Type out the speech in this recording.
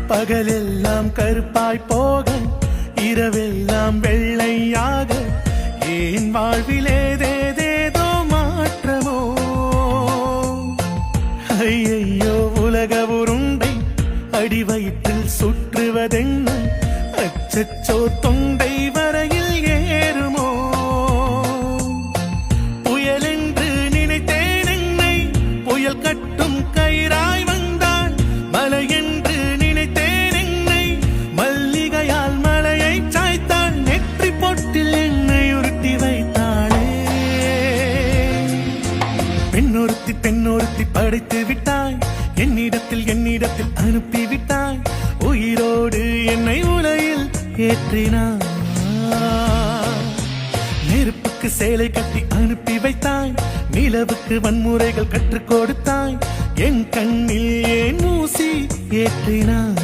பகலெல்லாம் கருப்பாய் போக இரவெல்லாம் வெள்ளையாக ஏன் வாழ்விலேதேதேதோ மாற்றமோ ஐயையோ உலக உருண்டை அடி வயிற்றில் சுற்றுவதென்ன அச்சச்சோ தொண்டை வரையில் ஏறுமோ புயல் என்று நினைத்தேன் என்னை புயல் கட்டும் கயிறாய் வந்தாள் மலை என்று நினைத்தேன் என்னை மல்லிகையால் மலையை சாய்த்தாள் நெற்றி பொட்டில் என்னை உருட்டி வைத்தாளே பெண்ணொருத்தி படைத்து விட்டாய் என்னிடத்தில் அனுப்பிவிட்டாய் உயிரோடு என்னை உலையில் ஏற்றினாய் நெருப்புக்கு சேலை கட்டி அனுப்பி வைத்தாய் நிலவுக்கு வன்முறைகள் கற்றுக் கொடுத்தாய் என் கண்ணில் ஏன் ஊசி ஏற்றினாய்